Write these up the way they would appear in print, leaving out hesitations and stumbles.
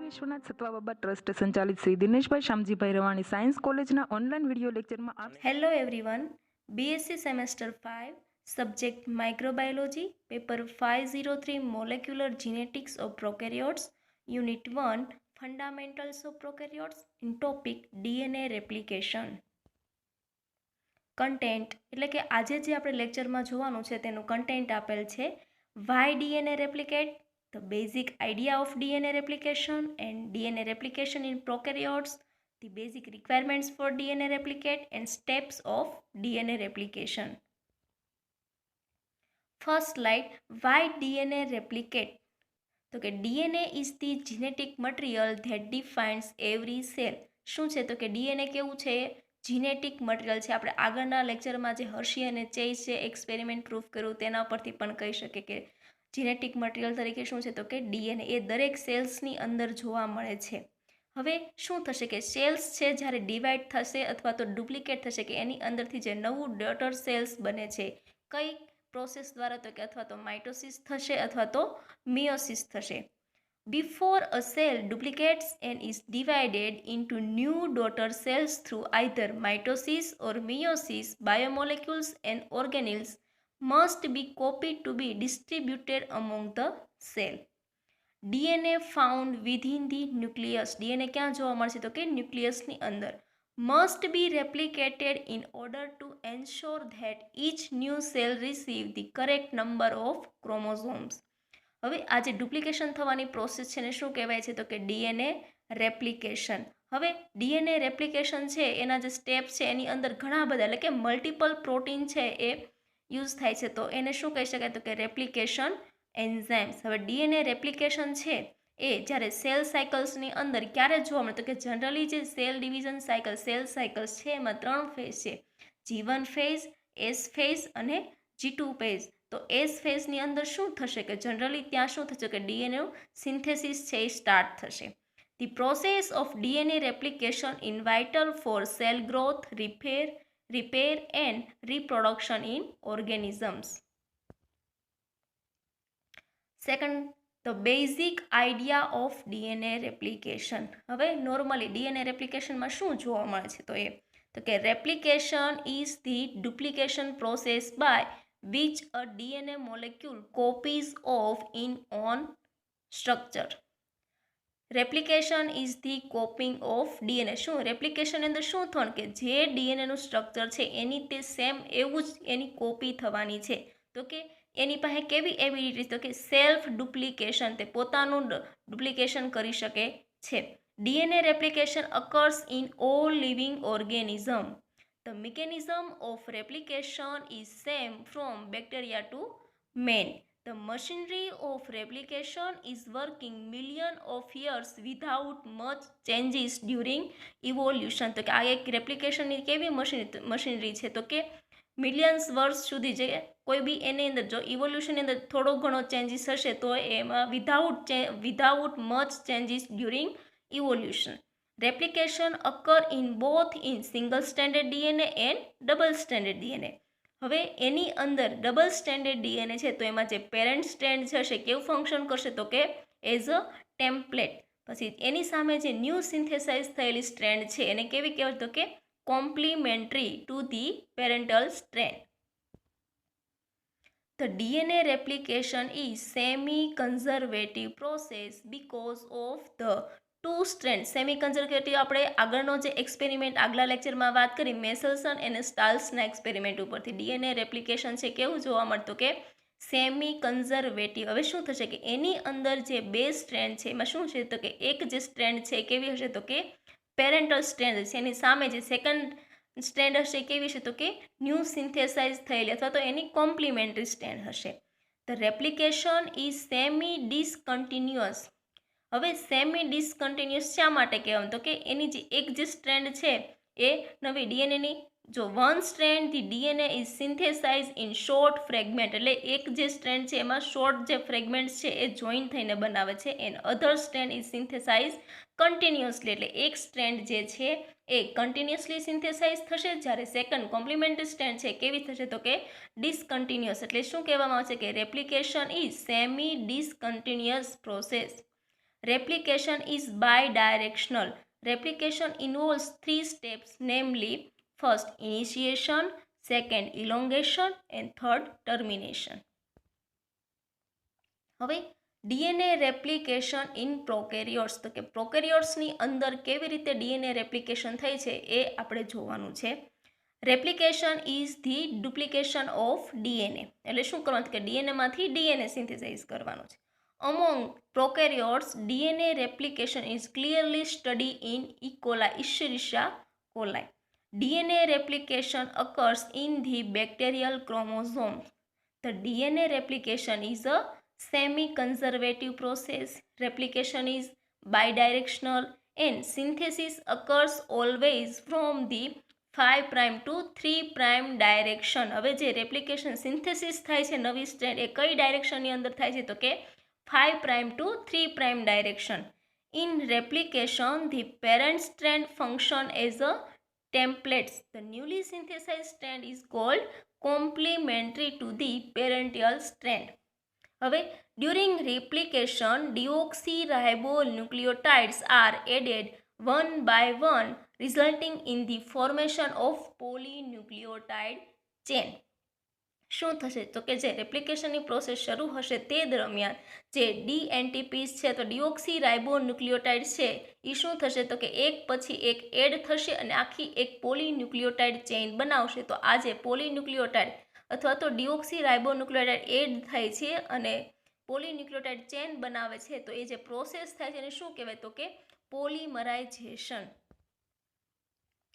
Vishwanath સત્વાબાબા trust સંચાલિત Shri Dineshbhai Shamjibhai Ravani science કોલેજના online video લેક્ચરમાં આપ Hello everyone, BSc Semester 5, Subject Microbiology, Paper 503 Molecular Genetics of Prokaryotes, Unit 1 Fundamentals of Prokaryotes, in topic DNA Replication. Content એટલે કે આજે જે આપણે લેક્ચરમાં જોવાનું છે તેનું કન્ટેન્ટ આપેલ છે why DNA replicate, the basic idea of DNA replication and DNA replication in prokaryotes, the basic requirements for DNA replicate and steps of DNA replication. First slide, why DNA replicate? તો કે DNA is the genetic material that defines every cell. શું છે તો કે DNA કેવું છે? Genetic material છે. આપણે આગળના લેક્ચરમાં જે હર્શી અને ચેઇસ જે એક્સપેરિમેન્ટ પ્રૂફ કર્યું તેના પરથી પણ કહી શકીએ કે જીનેટિક મટીરિયલ તરીકે શું છે તો કે DNA એ દરેક સેલ્સની અંદર જોવા મળે છે. હવે શું થશે કે સેલ્સ છે જ્યારે ડિવાઈડ થશે અથવા તો ડુપ્લિકેટ થશે કે એની અંદરથી જે નવું ડોટર સેલ્સ બને છે કઈ પ્રોસેસ દ્વારા તો કે અથવા તો માઇટોસિસ થશે અથવા તો મિયોસિસ થશે. Before a cell duplicates and is divided into new daughter cells through either mitosis or meiosis, biomolecules and organelles must be copied to be distributed among the cell. DNA found within the nucleus. DNA ક્યાં જોવા મળશે તો કે ન્યુક્લિયસની અંદર. Must be replicated in order to ensure that each new cell receive the correct number of chromosomes. હવે આ જે duplication થવાની પ્રોસેસ છે ને શું કહેવાય છે તો કે ડીએનએ રેપ્લિકેશન. હવે ડીએનએ રેપ્લિકેશન છે એના જે સ્ટેપ છે એની અંદર ઘણા બધા એટલે કે મલ્ટિપલ પ્રોટીન છે એ યુઝ થાય છે તો એને શું કહી શકાય તો કે રેપ્લિકેશન એન્ઝાઇમ્સ. હવે ડીએનએ રેપ્લિકેશન છે એ જ્યારે સેલ સાયકલ્સની અંદર ક્યારે જોવા મળે તો કે જનરલી જે cell division cycle cell cycles છે એમાં 3 ફેઝ છે, G1 ફેઝ, S ફેઝ અને G2 ફેઝ. તો એસ ફેઝની અંદર શું થશે કે જનરલી ત્યાં શું થશે કે ડીએનએનું સિન્થેસિસ છે એ સ્ટાર્ટ થશે. The process of DNA replication in vital for cell growth, repair and reproduction in organisms. Second, the basic idea of DNA replication. હવે નોર્મલી ડીએનએ રેપ્લિકેશનમાં શું જોવા મળે છે તો કે replication is the duplication process by which a DNA molecule copies of in own structure. Replication is the copying of DNA. શું replication અંદર શું થવાનું કે જે ડીએનએનું સ્ટ્રક્ચર છે એની તે સેમ એવું જ એની કોપી થવાની છે. તો કે એની પાસે કેવી એબિલિટી તો કે સેલ્ફ ડુપ્લિકેશન, તે પોતાનું ડુપ્લિકેશન કરી શકે છે. DNA replication occurs in all living organism. The mechanism of replication is same from bacteria to man. The machinery of replication is working millions of years without much changes during evolution. તો કે આ એક રેપ્લિકેશનની કેવી machinery છે તો કે millions વર્ષ સુધી જે કોઈ બી એની અંદર જો ઇવોલ્યુશનની અંદર થોડો ઘણો ચેન્જીસ હશે તો એમાં without much changes during evolution. Replication occur in both in single stranded DNA and double stranded DNA. હવે એની અંદર ડબલ સ્ટેન્ડર્ડ ડીએનએ છે તો એમાં જે પેરેન્ટ સ્ટ્રેન્ડ હશે કેવું ફંક્શન કરશે તો કે એઝ અ ટેમ્પલેટ. પછી એની સામે જે ન્યૂ સિન્થેસાઇઝ થયેલી સ્ટ્રેન્ડ છે એને કેવી કહેવાય તો કે complimentary to the parental strand. The DNA replication is semi-conservative process because of the two strands. Semi conservative આપણે આગળનો જે એક્સપેરિમેન્ટ આગલા લેક્ચરમાં વાત કરી મેસલસન અને સ્ટાલ્સના એક્સપેરિમેન્ટ ઉપરથી ડીએનએ રેપ્લિકેશન છે કેવું જોવા મળતું કે સેમી કન્ઝર્વેટિવ. હવે શું થશે કે એની અંદર જે બે સ્ટ્રેન્ડ છે એમાં શું છે તો કે એક જે સ્ટ્રેન્ડ છે કેવી હશે તો કે પેરેન્ટલ સ્ટ્રેન્ડ છે, એની સામે જે સેકન્ડ સ્ટ્રેન્ડ હશે કેવી છે તો કે ન્યૂ સિન્થેસાઇઝ થયેલી અથવા તો એની કોમ્પ્લિમેન્ટરી સ્ટ્રેન્ડ હશે. The replication is semi discontinuous. હવે સેમી ડિસકન્ટિન્યુઅસ શા માટે કહેવાય તો કે એની જે એક જે સ્ટ્રેન્ડ છે એ નવી ડીએનએની જો one strand the DNA is synthesise in short fragment, એટલે એક જે સ્ટ્રેન્ડ છે એમાં શોર્ટ જે ફ્રેગમેન્ટ્સ છે એ જોઈન થઈને બનાવે છે. And other strand is synthesise continuously, એટલે એક સ્ટ્રેન્ડ જે છે એ કન્ટિન્યુઅસલી સિન્થેસાઇઝ થશે જ્યારે સેકન્ડ કોમ્પ્લિમેન્ટરી સ્ટ્રેન્ડ છે કેવી થશે તો કે ડિસકન્ટિન્યુઅસ. એટલે શું કહેવામાં આવશે કે replication is semi discontinuous process. Replication is bidirectional. Replication involves 3 steps, namely first initiation, second elongation and third termination. હવે ડીએનએ રેપ્લિકેશન ઇન પ્રોકેરિયોટ્સ, તો કે પ્રોકેરિયોટ્સની અંદર કેવી રીતે ડીએનએ રેપ્લિકેશન થાય છે એ આપણે જોવાનું છે. Replication is the duplication of DNA, એટલે શું કરવાનું કે ડીએનએમાંથી ડીએનએ સિન્થેસાઇઝ કરવાનું છે. Among prokaryotes DNA replication is clearly study in E coli Escherichia coli. DNA replication occurs in the bacterial chromosomes. The DNA replication is a semi-conservative process. Replication is bidirectional and synthesis occurs always from the 5' to 3' direction. હવે જે replication synthesis થાય છે નવી strand એ કઈ ડાયરેક્શનની અંદર થાય છે તો કે 5' to 3' direction. In replication, the parent strand function as a templates. The newly synthesized strand is called complementary to the parental strand. હવે during replication, deoxyribonucleotides are added one by one, resulting in the formation of polynucleotide chain. શું થશે તો કે જે રેપ્લિકેશનની process શરૂ હશે તે દરમિયાન જે ડીએનટીપીસ છે તો ડિઓક્સી રાઇબોન્યુક્લિયોટાઇડ છે એ શું થશે તો કે એક પછી એક એડ થશે અને આખી એક પોલીન્યુક્લિયોટાઇડ ચેઇન બનાવશે. તો આ જે પોલીન્યુક્લિયોટાઇડ અથવા તો ડિઓક્સી રાઇબોન્યુક્લિયોટાઇડ એડ થાય છે અને પોલીન્યુક્લિયોટાઇડ ચેઇન બનાવે છે તો એ જે પ્રોસેસ થાય છે એને શું કહેવાય તો કે પોલિમરાઇઝેશન.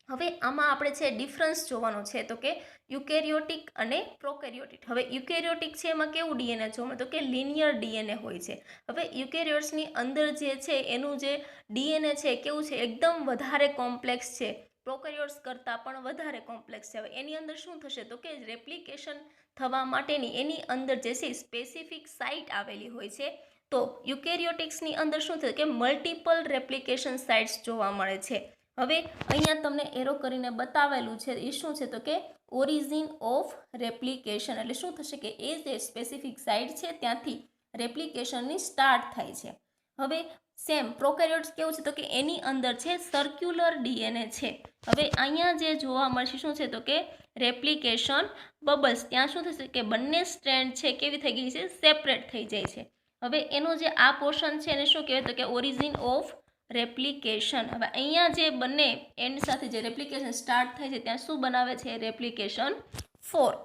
હવે આમાં આપણે છે ડિફરન્સ જોવાનો છે તો કે યુકેરિયોટિક અને પ્રોકેરિયોટિક. હવે યુકેરિયોટિક છે એમાં કેવું ડીએનએ જોવા તો કે લિનિયર ડીએનએ હોય છે. હવે યુકેરિયોટ્સની અંદર જે છે એનું જે ડીએનએ છે કેવું છે એકદમ વધારે કોમ્પ્લેક્સ છે, પ્રોકેરિયોટ્સ કરતાં પણ વધારે કોમ્પ્લેક્સ છે. હવે એની અંદર શું થશે તો કે રેપ્લિકેશન થવા માટેની એની અંદર જે છે સ્પેસિફિક સાઇટ આવેલી હોય છે. તો યુકેરિયોટિક્સની અંદર શું થશે કે મલ્ટિપલ રેપ્લિકેશન સાઇટ્સ જોવા મળે છે. હવે અહીંયા તમને એરો કરીને બતાવેલું છે એ શું છે તો કે ઓરિજિન ઓફ રેપ્લિકેશન, એટલે શું થશે કે એ જે સ્પેસિફિક સાઇટ છે ત્યાંથી રેપ્લિકેશનની સ્ટાર્ટ થાય છે. હવે સેમ પ્રોકેરિયોટ્સ કેવું છે તો કે એની અંદર છે સર્ક્યુલર ડીએનએ છે. હવે અહીંયા જે જોવા મળશે શું છે તો કે રેપ્લિકેશન બબલ્સ, ત્યાં શું થશે કે બંને સ્ટ્રેન્ડ છે કેવી થઈ ગઈ છે સેપરેટ થઈ જાય છે. હવે એનો જે આ પોર્શન છે એને શું કહેવાય તો કે ઓરિજિન ઓફ રેપ્લિકેશન. હવે અહીંયા જે બંને એન્ડ સાથે જે રેપ્લિકેશન સ્ટાર્ટ થાય છે ત્યાં શું બનાવે છે રેપ્લિકેશન ફોર્ક.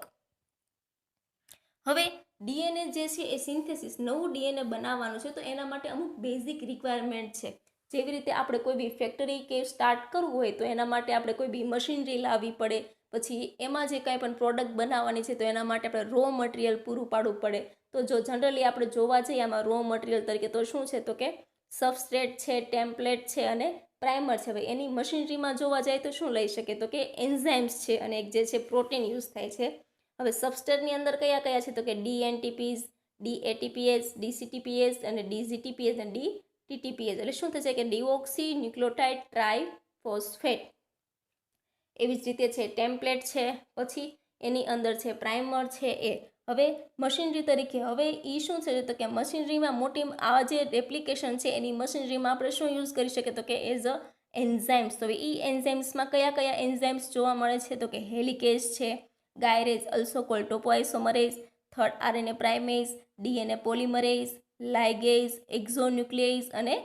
હવે ડીએનએ જે છે એ સિન્થેસિસ નવું ડીએનએ બનાવવાનું છે તો એના માટે અમુક બેઝિક રિક્વાયરમેન્ટ છે. જેવી રીતે આપણે કોઈ બી ફેક્ટરી કે સ્ટાર્ટ કરવું હોય તો એના માટે આપણે કોઈ બી મશીનરી લાવવી પડે, પછી એમાં જે કાંઈ પણ પ્રોડક્ટ બનાવવાની છે તો એના માટે આપણે રો મટીરિયલ પૂરું પાડવું પડે. તો જો જનરલી આપણે જોવા જઈએ આમાં રો મટીરિયલ તરીકે તો શું છે તો કે સબસ્ટ્રેટ છે, ટેમ્પલેટ છે અને પ્રાઇમર છે. હવે એની મશીનરીમાં જોવા જાય તો શું લઈ શકે તો કે એન્ઝાઇમ્સ છે અને એક જે છે પ્રોટીન યુઝ થાય છે. હવે સબસ્ટ્રેટની અંદર કયા કયા છે તો કે ડીએનટીપીઝ, ડીએટીપીએસ, ડીસીટીપીએસ અને ડીઝીટીપીએસ અને ડીટીટીપીએસ, એટલે શું થશે કે ડિઓક્સી ન્યુક્લિયોટાઇડ ટ્રાઇફોસ્ફેટ. એવી જ રીતે છે ટેમ્પલેટ છે, પછી એની અંદર છે પ્રાઇમર છે એ. હવે મશીનરી તરીકે હવે એ શું છે તો કે મશીનરીમાં મોટી આ જે રેપ્લિકેશન છે એની મશીનરીમાં આપણે શું યુઝ કરી શકીએ તો કે એઝ અ એન્ઝાઇમ્સ. તો એ એન્ઝાઇમ્સમાં કયા કયા એન્ઝાઇમ્સ જોવા મળે છે તો કે હેલિકેઝ છે, gyrase also called topoisomerase, third RNA primase, DNA polymerase, ligase, exonuclease અને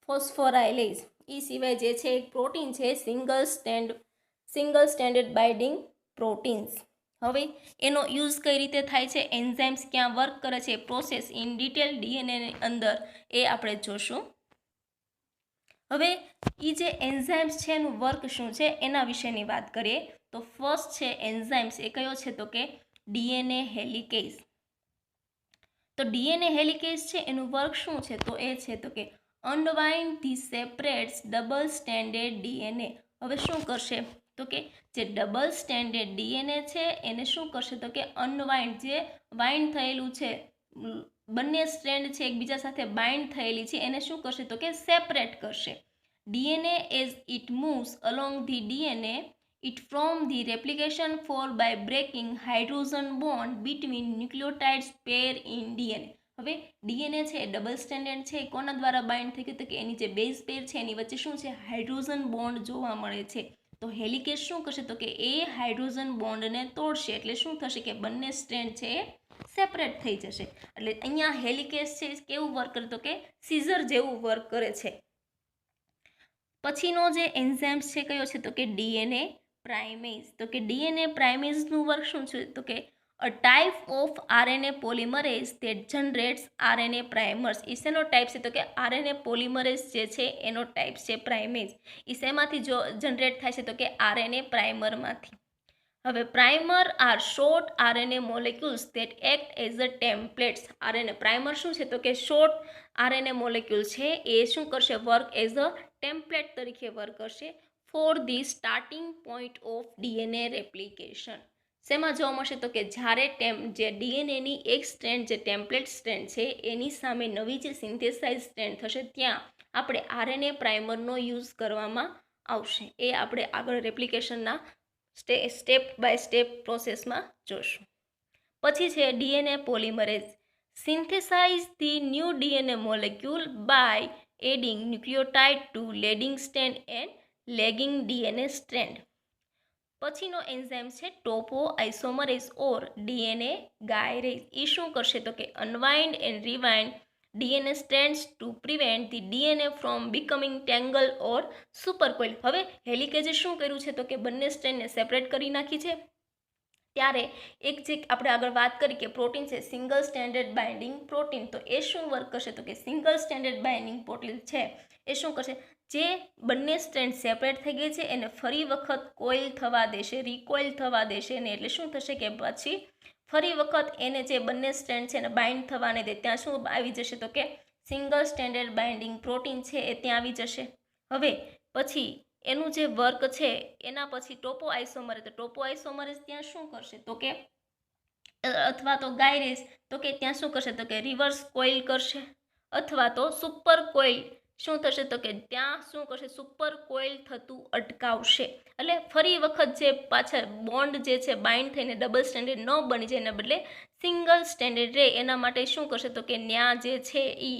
ફોસ્ફોરાયલેઝ. એ સિવાય જે છે એક પ્રોટીન છે સિંગલ સ્ટેન્ડર્ડ બાઇન્ડિંગ પ્રોટીન્સ. હવે એનો યુઝ કઈ રીતે થાય છે, એન્ઝાઇમ્સ ક્યાં વર્ક કરે છે, પ્રોસેસ ઇન ડિટેલ ડીએનએની અંદર એ આપણે જોશું. હવે એ જે એન્ઝાઇમ્સ છે એનું વર્ક શું છે એના વિશેની વાત કરીએ તો ફર્સ્ટ છે એન્ઝાઇમ્સ એ કયો છે તો કે ડીએનએ હેલિકેઝ. તો ડીએનએ હેલિકેઝ છે એનું વર્ક શું છે તો એ છે તો કે unwind the separates double standard DNA. હવે શું કરશે તો કે જે ડબલ સ્ટેન્ડર્ડ ડીએનએ છે એને શું કરશે તો કે અનવાઇન્ડ, જે વાઇન્ડ થયેલું છે બંને સ્ટ્રેન્ડ છે એકબીજા સાથે બાઇન્ડ થયેલી છે એને શું કરશે તો કે સેપરેટ કરશે. DNA as it moves along the DNA it from the replication fork by breaking hydrogen bond between nucleotides pair in DNA. હવે ડીએનએ છે એ ડબલ સ્ટ્રેન્ડેડ છે, એ કોના દ્વારા બાઇન્ડ થઈ ગયું તો કે એની જે બેઝ પેર છે એની વચ્ચે શું છે, હાઇડ્રોજન બોન્ડ જોવા મળે છે. તો હેલિકેસ શું કરશે તો કે એ હાઇડ્રોજન બોન્ડને તોડશે, એટલે શું થશે કે બંને સ્ટ્રેન્ડ છે એ સેપરેટ થઈ જશે. એટલે અહીંયા હેલિકેસ છે કેવું વર્ક કરે તો કે સીઝર જેવું વર્ક કરે છે. પછીનો જે એન્ઝાઇમ્સ છે કયો છે તો કે ડીએનએ પ્રાઇમેઝ. તો કે ડીએનએ પ્રાઇમેઝનું વર્ક શું છે તો કે a type of RNA polymerase that generates RNA primers. એ શેનો ટાઈપ છે તો કે આરએનએ પોલિમરેઝ જે છે એનો ટાઈપ છે પ્રાઇમેઝ. એ શેમાંથી જો જનરેટ થાય છે તો કે આરએનએ પ્રાઇમરમાંથી. હવે primer are short RNA molecules that act as a templates. RNA primer શું છે તો કે શોર્ટ આરએનએ મોલેક્યુલ છે એ શું કરશે, વર્ક એઝ અ ટેમ્પલેટ તરીકે વર્ક કરશે for the starting point of DNA replication. શેમાં જોવા મળશે તો કે જ્યારે જે ડીએનએની એક સ્ટ્રેન્ડ જે ટેમ્પલેટ સ્ટ્રેન્ડ છે એની સામે નવી જે સિન્થેસાઇઝ સ્ટ્રેન્ડ થશે ત્યાં આપણે આરએનએ પ્રાઇમરનો યુઝ કરવામાં આવશે. એ આપણે આગળ રેપ્લિકેશનના સ્ટેપ બાય સ્ટેપ પ્રોસેસમાં જોશું. પછી છે DNA polymerase synthesize the new DNA molecule by adding nucleotide to leading strand and lagging DNA strand. પછીનો એન્ઝાઇમ છે ટોપો આઇસોમરેઝ ઓર ડીએનએ ગાયરેઝ. એ શું કરશે તો કે unwind and rewind DNA strands to prevent the DNA from becoming tangle or supercoil. હવે હેલિકેજે શું કર્યું છે તો કે બંને સ્ટ્રેન્ડને સેપરેટ કરી નાખી છે. ત્યારે એક જે આપણે આગળ વાત કરી કે પ્રોટીન છે સિંગલ સ્ટેન્ડર્ડ બાઇન્ડિંગ પ્રોટીન, તો એ શું વર્ક કરશે તો કે સિંગલ સ્ટેન્ડર્ડ બાઇન્ડિંગ પ્રોટીન છે એ શું કરશે, જે બંને સ્ટ્રેન્ડ સેપરેટ થઈ ગઈ છે એને ફરી વખત કોઇલ થવા દેશે, રિકોઇલ થવા દેશે ને. એટલે શું થશે કે પછી ફરી વખત એને જે બંને સ્ટ્રેન્ડ છે એને બાઇન્ડ થવા નહીં દે, ત્યાં શું આવી જશે તો કે સિંગલ સ્ટેન્ડર્ડ બાઇન્ડિંગ પ્રોટીન છે એ ત્યાં આવી જશે. હવે પછી એનું જે વર્ક છે એના પછી ટોપો આઇસોમરેઝ, તો ટોપો આઇસોમરેઝ ત્યાં શું કરશે તો કે અથવા તો ગાયરેઝ તો કે ત્યાં શું કરશે તો કે રિવર્સ કોઇલ કરશે, અથવા તો સુપર કોઇલ શું થશે તો કે ત્યાં શું કરશે, સુપર કોઇલ થતું અટકાવશે. એટલે ફરી વખત જે પાછળ બોન્ડ જે છે બાઇન્ડ થઈને ડબલ સ્ટેન્ડર્ડ ન બની જાય એના બદલે સિંગલ સ્ટેન્ડર્ડ રહે એના માટે શું કરશે તો કે ત્યાં જે છે એ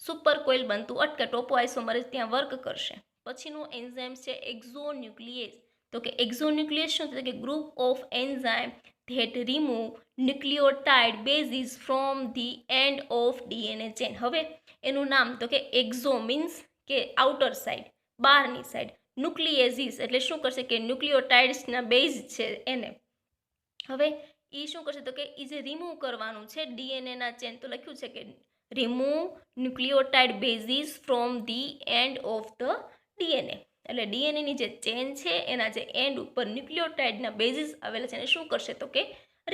સુપર કોઇલ બનતું અટકે, ટોપો આઇસોમરેઝ ત્યાં વર્ક કરશે. પછીનું એન્ઝાઇમ છે એક્ઝોન્યુક્લિએઝ. તો કે એક્ઝોન્યુક્લિએઝ શું છે કે group of enzyme that remove nucleotide basis from the end of DNA chain. હવે એનું નામ તો કે એક્ઝો મીન્સ કે આઉટર સાઇડ, બહારની સાઇડ, ન્યુક્લિએઝિસ એટલે શું કરશે કે ન્યુક્લિયોટાઇડ્સના બેઝ છે એને. હવે એ શું કરશે તો કે એ જે રિમૂવ કરવાનું છે ડીએનએના ચેન, તો લખ્યું છે કે remove nucleotide basis from the end of the DNA. એટલે ડીએનએની જે ચેન છે એના જે એન્ડ ઉપર ન્યુક્લિયોટાઇડના બેઝિસ આવેલા છે એને શું કરશે તો કે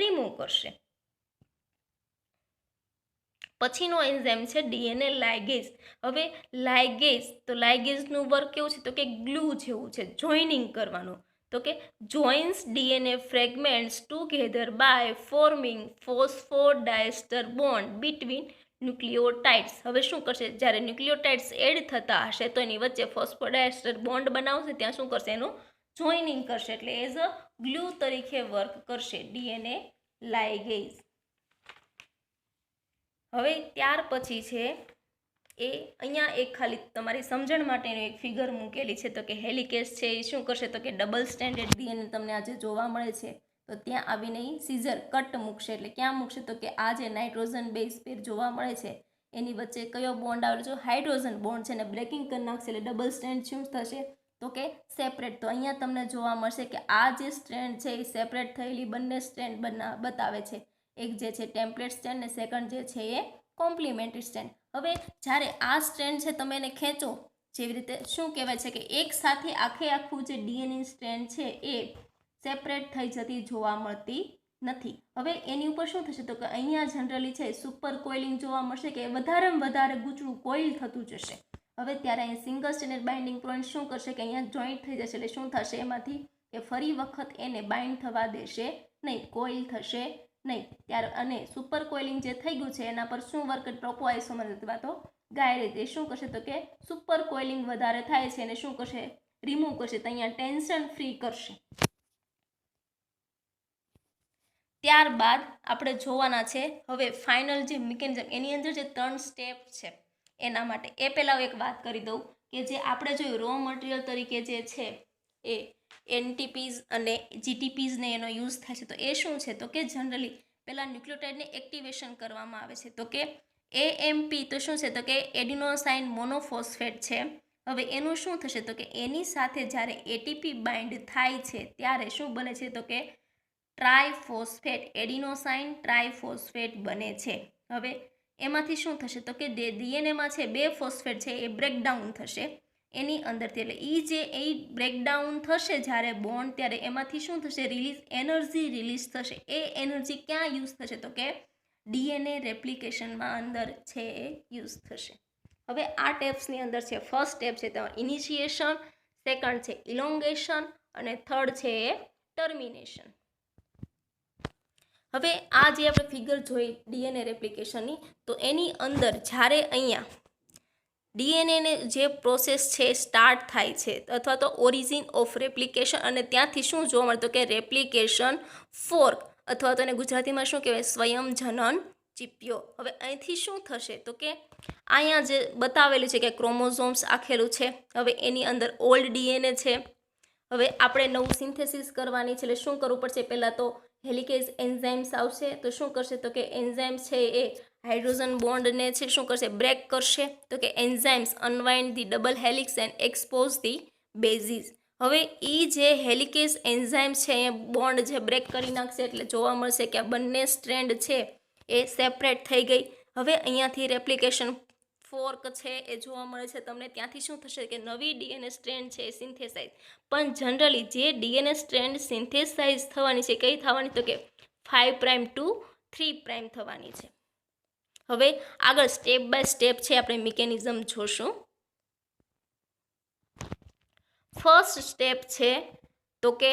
રિમૂવ કરશે. પછીનો એન્ઝાઇમ છે ડીએનએ લાઇગેઝ. હવે લાઇગેઝ, તો લાઇગેઝનું વર્ક કેવું છે તો કે ગ્લુ જેવું છે, જોઇનિંગ કરવાનું. તો કે joins DNA fragments together by forming phosphodiester bond between nucleotides. હવે શું કરશે, જ્યારે ન્યુક્લિયોટાઇડ્સ એડ થતા હશે તો એની વચ્ચે ફોસ્ફોડાયસ્ટર બોન્ડ બનાવશે, ત્યાં શું કરશે એનું જોઇનિંગ કરશે, એટલે એઝ અ ગ્લુ તરીકે વર્ક કરશે ડીએનએ લાઇગેઝ. હવે ત્યાર પછી છે એ અહીંયા એક ખાલી તમારી સમજણ માટેની એક ફિગર મૂકેલી છે. તો કે હેલિકેસ છે એ શું કરશે તો કે ડબલ સ્ટેન્ડર્ડ ડીએનએ તમને આજે જોવા મળે છે તો ત્યાં આવીને સીઝર કટ મૂકશે. એટલે ક્યાં મૂકશે તો કે આ જે નાઇટ્રોજન બેઝ પેર જોવા મળે છે એની વચ્ચે કયો બોન્ડ આવેલો છે, હાઇડ્રોજન બોન્ડ છે, ને બ્રેકિંગ કરી નાખશે એટલે ડબલ સ્ટ્રેન્ડ શું થશે તો કે સેપરેટ. તો અહીંયા તમને જોવા મળશે કે આ જે સ્ટ્રેન્ડ છે એ સેપરેટ થયેલી બંને સ્ટ્રેન્ડ બતાવે છે, એક જે છે ટેમ્પલેટ સ્ટ્રેન્ડ ને સેકન્ડ જે છે એ કોમ્પ્લિમેન્ટરી સ્ટ્રેન્ડ. હવે જ્યારે આ સ્ટ્રેન્ડ છે તમે એને ખેંચો, જેવી રીતે શું કહેવાય છે કે એક સાથે આખું જે ડીએનએ સ્ટ્રેન્ડ છે એ સેપરેટ થઈ જતી જોવા મળતી નથી. હવે એની ઉપર શું થશે તો કે અહીંયા જનરલી છે સુપર કોઇલિંગ જોવા મળશે કે વધારેમાં વધારે ગૂંચળું કોઇલ થતું જશે. હવે ત્યારે અહીં સિંગલ સ્ટેન્ડર્ડ બાઇન્ડિંગ પોઈન્ટ શું કરશે કે અહીંયા જોઈન્ટ થઈ જશે, એટલે શું થશે એમાંથી કે ફરી વખત એને બાઇન્ડ થવા દેશે નહીં, કોઇલ થશે નહીં. ત્યારે અને સુપર કોઇલિંગ જે થઈ ગયું છે એના પર શું વર્ક, ટોપો આઇસોમરેઝ અથવા તો ગાયરેઝ એ શું કરશે તો કે સુપર કોઇલિંગ વધારે થાય છે અને શું કરશે રિમૂવ કરશે, તો અહીંયા ટેન્શન ફ્રી કરશે. ત્યારબાદ આપણે જોવાના છે હવે ફાઇનલ જે મિકેનિઝમ એની અંદર જે 3 સ્ટેપ છે એના માટે. એ પહેલાં એક વાત કરી દઉં કે જે આપણે જોયું રો મટીરિયલ તરીકે જે છે એ એનટીપીઝ અને જીટીપીઝને એનો યુઝ થાય છે. તો એ શું છે તો કે જનરલી પહેલાં ન્યુક્લિયોટાઇડને એક્ટિવેશન કરવામાં આવે છે. તો કે એએમપી તો શું છે તો કે એડિનોસાઇન મોનોફોસ્ફેટ છે. હવે એનું શું થશે તો કે એની સાથે જ્યારે એટીપી બાઇન્ડ થાય છે ત્યારે શું બને છે તો કે ટ્રાયફોસ્ફેટ એડિનોસાઇન ટ્રાયફોસ્ફેટ બને છે. હવે એમાંથી શું થશે તો કે ડીએનએમાં છે 2 ફોસ્ફેટ છે એ બ્રેકડાઉન થશે એની અંદરથી. એટલે એ બ્રેકડાઉન થશે જ્યારે બોન્ડ ત્યારે એમાંથી શું થશે એનર્જી રિલીઝ થશે. એ એનર્જી ક્યાં યુઝ થશે તો કે ડીએનએ રેપ્લિકેશનમાં અંદર છે એ યુઝ થશે. હવે આ ટેપ્સની અંદર છે ફર્સ્ટ સ્ટેપ છે તમારે ઇનિશિએશન, સેકન્ડ છે ઇલોંગેશન અને થર્ડ છે એ ટર્મિનેશન. હવે આ જે આપણે ફિગર જોઈ ડીએનએ રેપ્લિકેશનની તો એની અંદર જ્યારે અહીંયા ડીએનએને જે પ્રોસેસ છે સ્ટાર્ટ થાય છે અથવા તો ઓરિજિન ઓફ રેપ્લિકેશન અને ત્યાંથી શું જોવા મળે તો કે રેપ્લિકેશન ફોર્ક અથવા તો એને ગુજરાતીમાં શું કહેવાય સ્વયંજનન ચીપિયો. હવે અહીંથી શું થશે તો કે અહીંયા જે બતાવેલું છે કે ક્રોમોઝોમ્સ આખેલું છે. હવે એની અંદર ઓલ્ડ ડીએનએ છે. હવે આપણે નવું સિન્થેસિસ કરવાની છે એટલે શું કરવું પડશે પહેલાં તો હેલિકેઝ એન્ઝાઇમ્સ આવશે. તો શું કરશે તો કે એન્ઝાઇમ્સ છે એ હાઇડ્રોજન બોન્ડને છે શું કરશે બ્રેક કરશે. તો કે enzymes unwind the double helix and expose the bases. હવે એ જે હેલિકેઝ એન્ઝાઇમ છે એ બોન્ડ જે બ્રેક કરી નાખશે એટલે જોવા મળશે કે આ બંને સ્ટ્રેન્ડ છે એ સેપરેટ થઈ ગઈ. હવે અહીંયાથી રેપ્લિકેશન ફોર્ક છે એ જોવા મળે છે તમને. ત્યાંથી શું થશે કે નવી ડીએનએ સ્ટ્રેન્ડ છે એ સિન્થેસાઇઝ. પણ જનરલી જે ડીએનએ સ્ટ્રેન્ડ સિન્થેસાઇઝ થવાની છે કઈ થવાની તો કે 5' ટુ 3' થવાની છે. હવે આગળ સ્ટેપ બાય સ્ટેપ છે આપણે મિકેનિઝમ જોશું. ફર્સ્ટ સ્ટેપ છે તો કે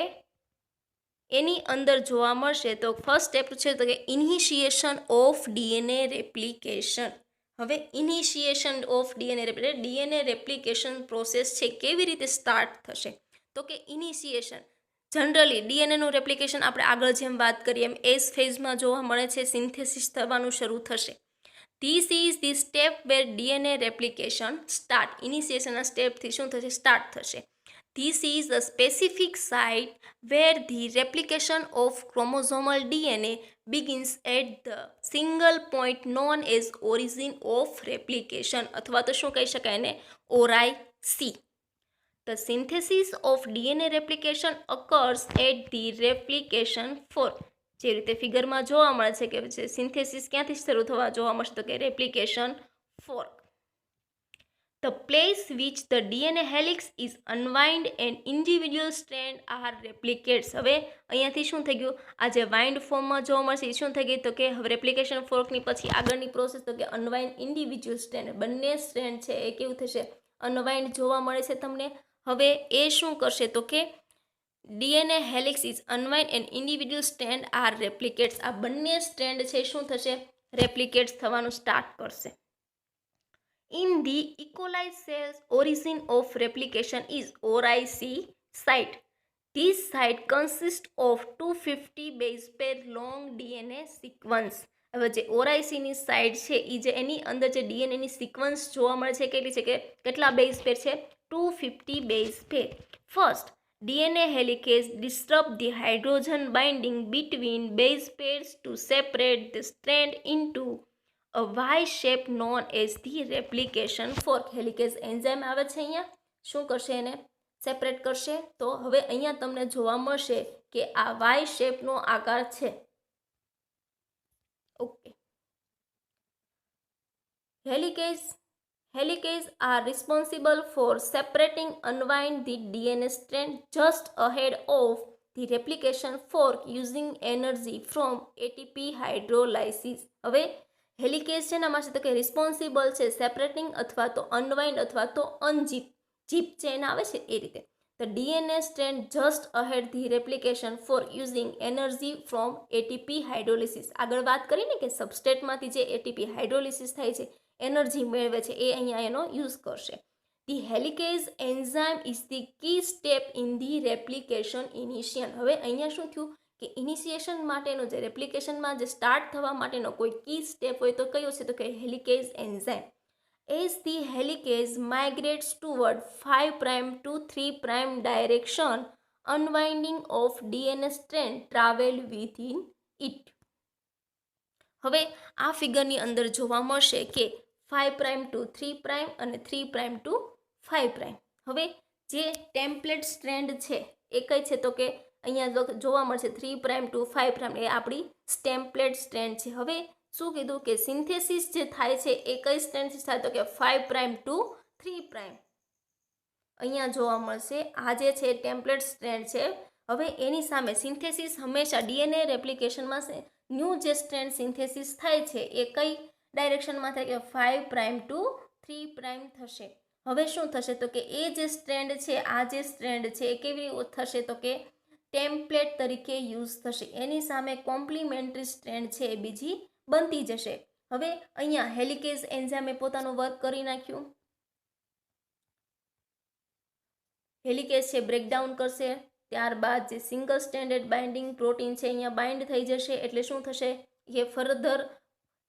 એની અંદર જોવા મળશે તો ફર્સ્ટ સ્ટેપ છે તો કે ઇનિશિએશન ઓફ ડીએનએ રેપ્લિકેશન. હવે initiation of DNA replication process છે કેવી રીતે સ્ટાર્ટ થશે તો કે ઇનિશિએશન જનરલી ડીએનએનું રેપ્લિકેશન આપણે આગળ જેમ વાત કરીએ એમ એસ ફેઝમાં જોવા મળે છે. સિન્થેસિસ થવાનું શરૂ થશે. This is the step where DNA replication start. ઇનિશિએશનના સ્ટેપથી શું થશે સ્ટાર્ટ થશે. This is a specific site where the replication of chromosomal DNA begins at the single point known as origin of replication અથવા તો શું કહી શકાય એને ORIC. The synthesis of DNA replication occurs at the replication fork. જે રીતે ફિગરમાં જોવા મળે છે કે સિન્થેસિસ ક્યાંથી શરૂ થવા જોવા મળશે તો કે replication fork. The place which the DNA helix is unwind and individual strand are replicates. હવે અહીંયાથી શું થઈ ગયું આ જે વાઇન્ડ ફોર્મમાં જોવા મળશે એ શું થઈ ગઈ તો કે હવે રેપ્લિકેશન ફોર્કની પછી આગળની પ્રોસેસ તો કે અનવાઇન્ડ ઇન્ડિવિજ્યુઅલ સ્ટ્રેન્ડ બંને સ્ટ્રેન્ડ છે એ કેવું થશે અનવાઇન્ડ જોવા મળે છે તમને. હવે એ શું કરશે તો કે DNA helix is unwind and individual strand are replicates. આ બંને સ્ટ્રેન્ડ છે શું થશે રેપ્લિકેટ્સ થવાનું સ્ટાર્ટ કરશે. In the E. coli cells, origin of replication is ORIC site. This site consists of 250 base pair long DNA sequence. હવે જે ઓરાઈસીની site છે એ જે એની અંદર જે ડીએનએની સિક્વન્સ જોવા મળે છે કેટલી છે કે કેટલા બેઝ પેર છે 250 base pair. First DNA helicase disrupt the hydrogen binding between base pairs to separate the strand into a Y shape known as the replication fork. Helicase enzyme આવે છે અહીંયા શું કરશે એને સેપરેટ કરશે. તો હવે અહીંયા તમને જોવા મળશે કે આ વાય શેપનો આકાર છે. Okay Helicases are responsible for separating unwind the DNA strand just ahead of the replication fork using energy from ATP hydrolysis. હવે હેલિકેઝ છે એના તો કે રિસ્પોન્સિબલ છે સેપરેટિંગ અથવા તો અનવાઇન્ડ અથવા તો જીપ ચેન આવે છે એ રીતે. The DNA strand just ahead the replication fork using energy from ATP hydrolysis. આગળ વાત કરીને કે સબસ્ટ્રેટમાંથી જે ATP હાઇડ્રોલિસિસ થાય છે એનર્જી મેળવે છે એ અહીંયા એનો યુઝ કરશે. The helicase enzyme is the key step in the replication initiation. હવે અહીંયા શું થયું કે ઇનિશિએશન માટેનો જે રેપ્લિકેશનમાં જે સ્ટાર્ટ થવા માટેનો કોઈ કી સ્ટેપ હોય તો કયો છે તો કે હેલિકેઝ enzyme. As the helicase migrates toward 5' to 3' direction, unwinding of DNA strand travel within it. હવે આ ફિગરની અંદર જોવા મળશે કે 5' to 3' અને 3' to 5'. હવે જે ટેમ્પલેટ સ્ટ્રેન્ડ છે એ કઈ છે તો કે અહીંયા જોવા મળશે 3' to 5' એ આપણી ટેમ્પલેટ સ્ટ્રેન્ડ છે. હવે શું કીધું કે સિન્થેસિસ જે થાય છે એ કઈ સ્ટ્રેન્ડથી થાય તો કે 5' to 3'. અહીંયા જોવા મળશે આ જે છે ટેમ્પલેટ સ્ટ્રેન્ડ છે. હવે એની સામે સિન્થેસિસ હંમેશા ડીએનએ રેપ્લિકેશનમાં ન્યૂ જે સ્ટ્રેન્ડ સિન્થેસિસ થાય છે એ કઈ ડાયરેક્શનમાં થાય કે 5' to 3' થશે. હવે શું થશે તો કે એ જે સ્ટ્રેન્ડ છે આ જે સ્ટ્રેન્ડ છે એ કેવી થશે તો કે ટેમ્પલેટ તરીકે યુઝ થશે. એની સામે કોમ્પ્લિમેન્ટરી સ્ટ્રેન્ડ છે એ બીજી બનતી જશે. હવે અહીંયા હેલિકેઝ એન્ઝાઇમે પોતાનું વર્ક કરી નાખ્યું. હેલિકેઝ છે બ્રેકડાઉન કરશે, ત્યારબાદ જે સિંગલ સ્ટેન્ડર્ડ બાઇન્ડિંગ પ્રોટીન છે અહીંયા બાઇન્ડ થઈ જશે. એટલે શું થશે એ ફર્ધર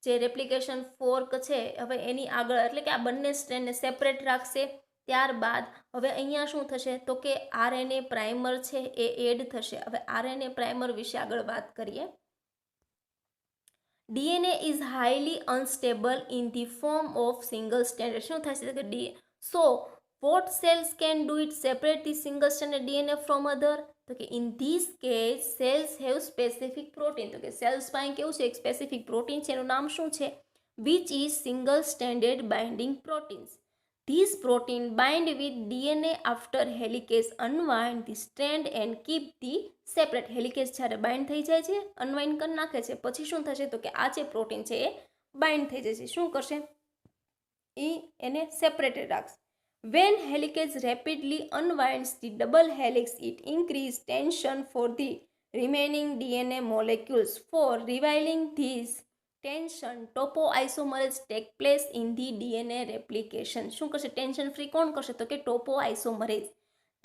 જે રેપ્લિકેશન ફોર્ક છે હવે એની આગળ એટલે કે આ બંને સ્ટ્રેન્ડને સેપરેટ રાખશે. ત્યારબાદ હવે અહીંયા શું થશે તો કે આરએનએ પ્રાઇમર છે એ એડ થશે. હવે આરએનએ પ્રાઇમર વિશે આગળ વાત કરીએ. DNA is highly unstable in the form of single stranded. શું થશે કે so what cells can do it separate the single stranded DNA from other? તો કે in this case cells have specific protein. તો કે cells પાસે કેવું છે એક સ્પેસિફિક પ્રોટીન છે એનું નામ શું છે which is single stranded binding proteins. These protein bind with DNA after helicase unwind the strand and keep the separate. helicase જ્યારે બાઇન્ડ થઈ જાય છે અનવાઇન્ડ કરી નાખે છે પછી શું થશે તો કે આ જે પ્રોટીન છે એ બાઇન્ડ થઈ જશે. શું કરશે એને સેપરેટેડ રાખશે. When helicase rapidly unwinds the double helix, it increases tension for the remaining DNA molecules. For revealing this tension, topoisomerase take place in the DNA replication. શું કરશે ટેન્શન ફ્રી કોણ કરશે તો કે topoisomerase.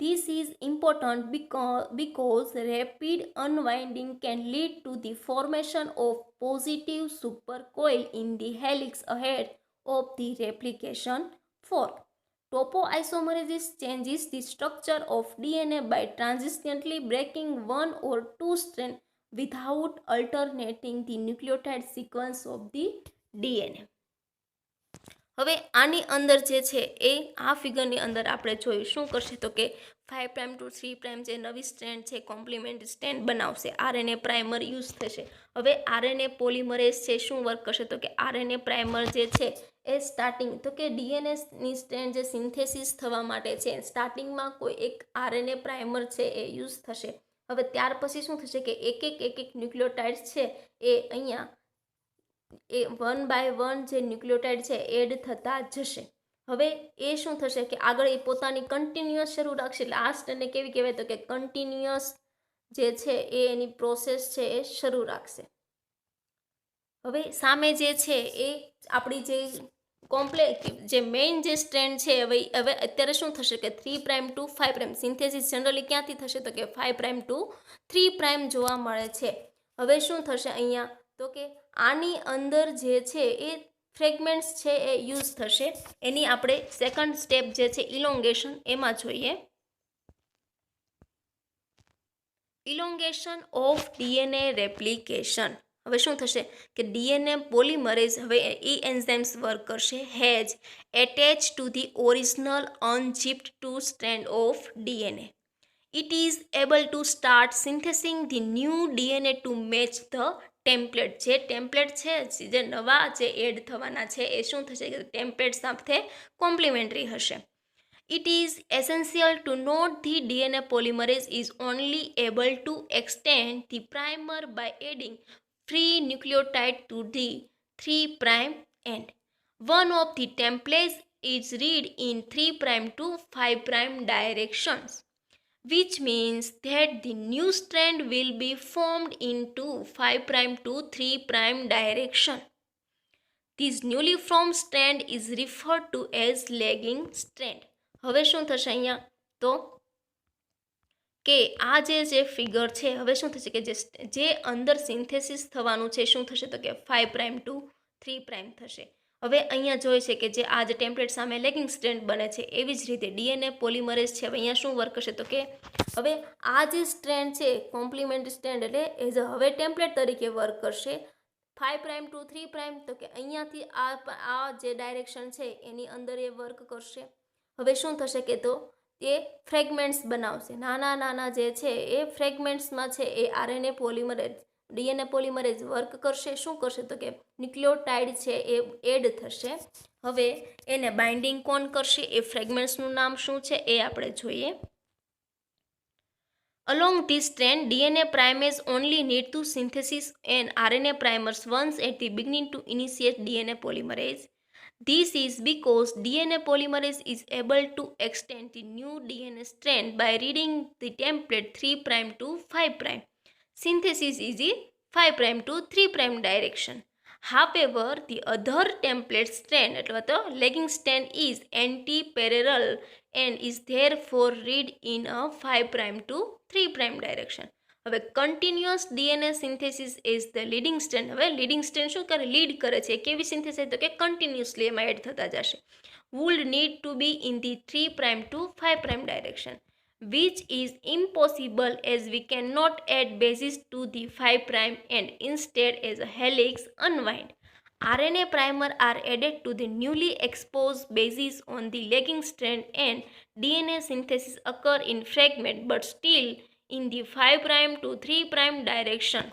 This is important because rapid unwinding can lead to the formation of positive supercoil in the helix ahead of the replication fork. Topoisomerase changes the structure of DNA by transiently breaking one or two strands without alternating the nucleotide sequence of the DNA. હવે આની અંદર જે છે એ આ ફિગરની અંદર આપણે જોયું શું કરશે તો કે 5' to 3' જે નવી સ્ટ્રેન્ડ છે કોમ્પ્લિમેન્ટરી સ્ટ્રેન્ડ બનાવશે. આરએનએ પ્રાઇમર યુઝ થશે. હવે આરએનએ પોલિમરેઝ છે શું વર્ક કરશે તો કે આરએનએ પ્રાઇમર જે છે એ સ્ટાર્ટિંગ તો કે ડીએનએની સ્ટ્રેન્ડ જે સિન્થેસિસ થવા માટે છે સ્ટાર્ટિંગમાં કોઈ એક આરએનએ પ્રાઇમર છે એ યુઝ થશે. હવે ત્યાર પછી શું થશે કે એક ન્યુક્લિયોટાઇડ છે એ અહીંયા એ 1 by 1 જે ન્યુક્લિયોટાઇડ છે એડ થતા જશે. હવે એ શું થશે કે આગળ એ પોતાની કન્ટિન્યુઅસ શરૂ રાખશે. એટલે આ સ્ટેન્ડને કેવી કહેવાય તો કે કન્ટિન્યુઅસ જે છે એ એની પ્રોસેસ છે એ શરૂ રાખશે. હવે સામે જે છે એ આપણી જે કોમ્પ્લેક્સ જે મેઇન જે સ્ટ્રેન્ડ છે હવે અત્યારે શું થશે કે 3' to 5' સિન્થેસિસ જનરલી ક્યાંથી થશે તો કે 5' to 3' જોવા મળે છે. હવે શું થશે અહીંયા તો કે આની અંદર જે છે એ ફ્રેગમેન્ટ્સ છે એ યુઝ થશે. એની આપણે સેકન્ડ સ્ટેપ જે છે ઇલોંગેશન એમાં જોઈએ. Elongation of DNA replication. હવે શું થશે કે ડીએનએ પોલિમરેઝ હવે એ એન્ઝાઇમ્સ વર્ક કરશે has attach to the original unzipped 2 strand of DNA. It is able to start synthesizing the new DNA to match the template. જે ટેમ્પલેટ છે જે નવા જે એડ થવાના છે એ શું થશે કે ટેમ્પલેટ સાથે કોમ્પ્લિમેન્ટરી હશે. It is essential to note the DNA polymerase is only able to extend the primer by adding free nucleotide to the 3' end. One of the templates is read in 3' to 5' directions, which means that the new strand will be formed into 5' to 3' direction. This newly formed strand is referred to as lagging strand. હવે શું થશે અહીંયા તો કે આ જે figure છે હવે શું થશે કે જે અંદર સિન્થેસિસ થવાનું છે શું થશે તો કે 5 પ્રાઇમ ટુ 3 પ્રાઇમ થશે. હવે અહીંયા જોઈએ છે કે જે આ જે ટેમ્પલેટ સામે લેગિંગ સ્ટ્રેન્ડ બને છે એવી જ રીતે ડીએનએ પોલિમરેઝ છે. હવે અહીંયા શું વર્ક કરશે તો કે હવે આ જે સ્ટ્રેન્ડ છે કોમ્પ્લિમેન્ટરી સ્ટ્રેન્ડ એટલે એઝ અ હવે ટેમ્પલેટ તરીકે વર્ક કરશે 5 પ્રાઇમ ટુ 3 પ્રાઇમ તો કે અહીંયાથી આ જે ડાયરેક્શન છે એની અંદર એ વર્ક કરશે. હવે શું થશે કે તો એ ફ્રેગમેન્ટ્સ બનાવશે નાના જે છે એ ફ્રેગમેન્ટ્સમાં છે એ RNA polymerase DNA polymerase work કરશે. શું કરશે તો કે ન્યુક્લિયોટાઇડ છે એ એડ થશે. હવે એને બાઇન્ડિંગ કોણ કરશે એ ફ્રેગમેન્ટ્સનું નામ શું છે એ આપણે જોઈએ. Along this strand, DNA primase only need to synthesis an RNA primers once at the beginning to initiate DNA polymerase. This is because DNA polymerase is able to extend the new DNA strand by reading the template 3' to 5'. Synthesis is the 5' to 3' direction. However, the other template strand અથવા તો lagging strand is anti-parallel and is therefore read in a 5' to 3' direction. હવે continuous DNA synthesis is the leading strand. હવે leading strand શું કરે lead કરે છે કેવી synthesis તો કે કન્ટિન્યુઅસલી એમાં એડ થતા જશે. Would need to be in the 3' to 5' direction, which is impossible as we cannot add bases to the 5' and instead as a helix unwind. RNA primer are added to the newly exposed bases on the lagging strand and DNA synthesis occur in fragment but still in the 5' to 3' direction.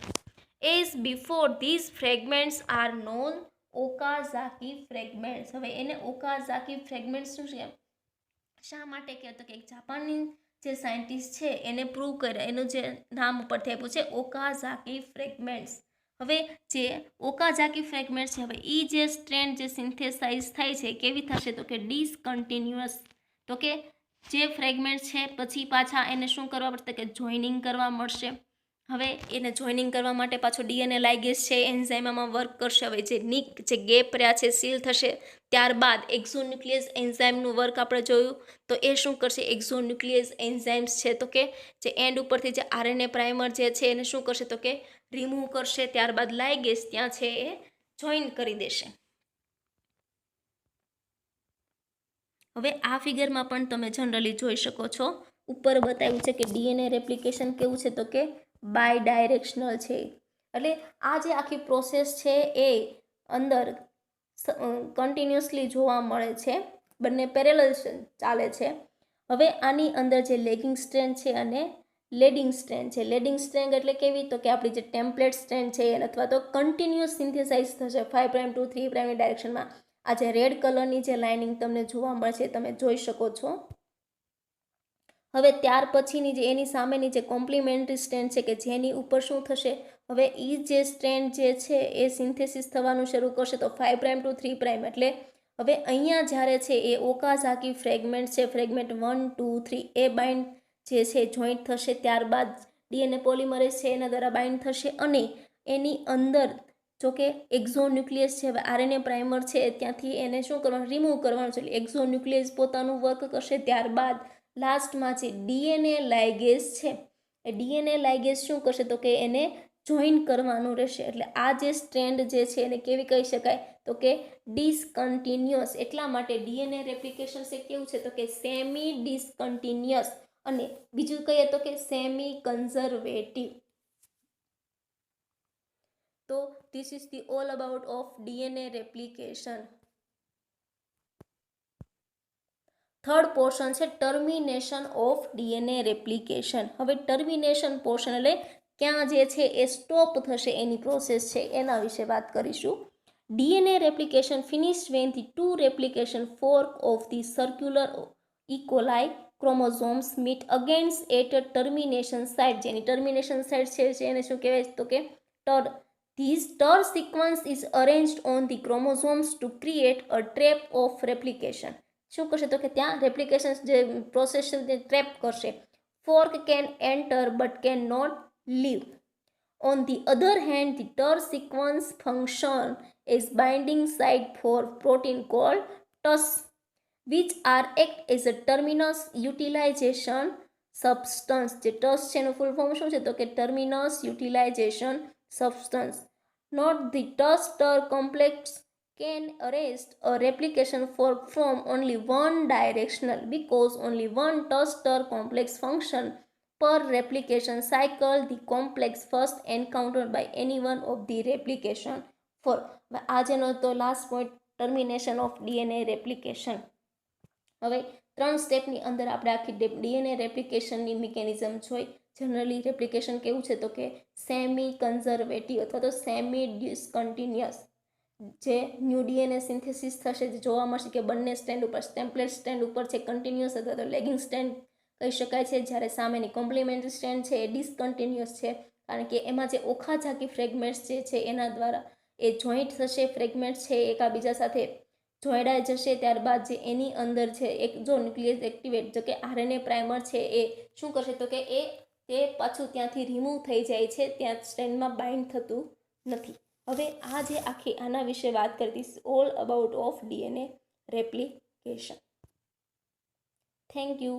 As before, these fragments are known Okazaki fragments. હવે એને Okazaki ફ્રેગમેન્ટ્સ શું છે શા માટે કહેતો કે એક જાપાની જે સાયન્ટિસ્ટ છે એને પ્રૂવ કરે એનું જે નામ ઉપરથી આપ્યું છે ઓકાઝાકી ફ્રેગમેન્ટ્સ. હવે જે ઓકાઝાકી ફ્રેગમેન્ટ્સ છે હવે એ જે સ્ટ્રેન્ડ જે સિન્થેસાઇઝ થાય છે કેવી થશે તો કે ડિસકન્ટિન્યુઅસ. તો કે જે ફ્રેગમેન્ટ્સ છે પછી પાછા એને શું કરવા પડશે કે જોઈનિંગ કરવા મળશે. હવે એને જોઈનિંગ કરવા માટે પાછો ડીએનએ લાઇગેસ છે એન્ઝાઇમમાં વર્ક કરશે. હવે જે ગેપ રહ્યા છે સીલ થશે. ત્યારબાદ એક્ઝોન્યુક્લિયસ એન્ઝાઇમનું વર્ક આપણે જોયું તો એ શું કરશે એક્ઝોન્યુક્લિયસ એન્ઝાઇમ્સ છે તો કે જે એન્ડ ઉપરથી જે આરએનએ પ્રાઇમર જે છે એને શું કરશે તો કે રિમૂવ કરશે. ત્યારબાદ લાઇગેસ ત્યાં છે એ જોઈન કરી દેશે. હવે આ ફિગરમાં પણ તમે જનરલી જોઈ શકો છો ઉપર બતાવ્યું છે કે ડીએનએ રેપ્લિકેશન કેવું છે તો કે બાય ડાયરેક્શનલ છે. એટલે આ જે આખી પ્રોસેસ છે એ અંદર કન્ટિન્યુઅસલી જોવા મળે છે બંને પેરેલલ ચાલે છે. હવે આની અંદર જે લેગિંગ સ્ટ્રેન્ડ છે અને લેડિંગ સ્ટ્રેન્ડ છે. લેડિંગ સ્ટ્રેન્ડ એટલે કેવી તો કે આપણી જે ટેમ્પલેટ સ્ટ્રેન્ડ છે અથવા તો કન્ટિન્યુઅસ સિન્થેસાઇઝ થશે 5' to 3' ડાયરેક્શનમાં. આ જે રેડ કલરની જે લાઇનિંગ તમને જોવા મળશે તમે જોઈ શકો છો. હવે ત્યાર પછીની જે એની સામેની જે કોમ્પ્લિમેન્ટરી સ્ટ્રેન્ડ છે કે જેની ઉપર શું થશે હવે એ જે સ્ટ્રેન્ડ જે છે એ સિન્થેસિસ થવાનું શરૂ કરશે તો 5' to 3'. એટલે હવે અહીંયા જ્યારે છે એ ઓકાઝાકી ફ્રેગમેન્ટ છે ફ્રેગમેન્ટ 1, 2, 3 એ બાઇન્ડ જે છે જોઈન્ટ થશે. ત્યારબાદ ડીએનએ પોલિમરેઝ છે એના દ્વારા બાઇન્ડ થશે અને એની અંદર જોકે એક્ઝોન્યુક્લિયસ છે હવે આરએનએ પ્રાઇમર છે ત્યાંથી એને શું કરવાનું રિમૂવ કરવાનું છે. એટલે એક્ઝોન્યુક્લિયસ પોતાનું વર્ક કરશે. ત્યારબાદ લાસ્ટમાં જે ડીએનએ લાઇગેસ છે એ ડીએનએ લાઇગેસ શું કરશે તો કે એને જોઈન કરવાનું રહેશે. એટલે આ જે સ્ટ્રેન્ડ જે છે એને કેવી કહી શકાય તો કે ડિસકન્ટિન્યુઅસ. એટલા માટે ડીએનએ રેપ્લિકેશન છે કેવું છે તો કે સેમી ડિસકન્ટિન્યુઅસ અને બીજું કહીએ તો કે સેમી કન્ઝર્વેટિવ. તો this is the all about of DNA replication. Third portion છે ટર્મિનેશન ઓફ ડીએનએ રેપ્લિકેશન. હવે ટર્મિનેશન પોર્શન એટલે ક્યાં જે છે એ સ્ટોપ થશે એની પ્રોસેસ છે એના વિશે વાત કરીશું. DNA replication finished when the two replication fork of the circular E. coli chromosomes meet against at a termination site. જેની ટર્મિનેશન સાઇટ છે એને શું કહેવાય તો કે ટર. This TER sequence is arranged on the chromosomes to create a trap of replication. શું કરશે તો કે ત્યાં રેપ્લિકેશન જે પ્રોસેસ છે ટ્રેપ કરશે. Fork can enter but cannot leave. On the other hand, the TER sequence function as binding site for protein called TUS, which are act as a terminus utilization substance. જે ટસ છે એનું full form શું છે તો કે terminus utilization substance. Not the Tus Ter complex can arrest a replication from only one directional because only one tensor complex function per replication cycle. The complex first encountered by any one of the replication for. આ જેનો તો last point termination of DNA replication. હવે 3 સ્ટેપની અંદર આપણે આખી DNA રેપ્લિકેશનની mechanism જોઈ. Generally replication કેવું છે તો કે સેમી કન્ઝર્વેટિવ અથવા તો સેમી ડિસકન્ટિન્યુઅસ. જે ન્યૂ ડીએનએ સિન્થેસિસ થશે જે જોવા મળશે કે બંને સ્ટેન્ડ ઉપર ટેમ્પલેટ સ્ટેન્ડ ઉપર છે કન્ટિન્યુઅસ અથવા તો લેગિંગ સ્ટેન્ડ કહી શકાય છે, જ્યારે સામેની કોમ્પ્લિમેન્ટરી સ્ટેન્ડ છે એ ડિસકન્ટિન્યુઅસ છે, કારણ કે એમાં જે ઓખાઝાકી ફ્રેગમેન્ટ્સ જે છે એના દ્વારા એ જોઈન્ટ થશે, ફ્રેગમેન્ટ્સ છે એકાબીજા સાથે જોડાઈ જશે. ત્યારબાદ જે એની અંદર છે એક જો ન્યુક્લિયસ એક્ટિવેટ જો કે આરએનએ પ્રાઇમર છે એ શું કરશે તો કે તે પાછું ત્યાંથી રિમૂવ થઈ જાય છે, ત્યાં સ્ટેન્ડમાં બાઇન્ડ થતું નથી. હવે આ જે આખી આના વિશે વાત કરતી all about of DNA replication. Thank you.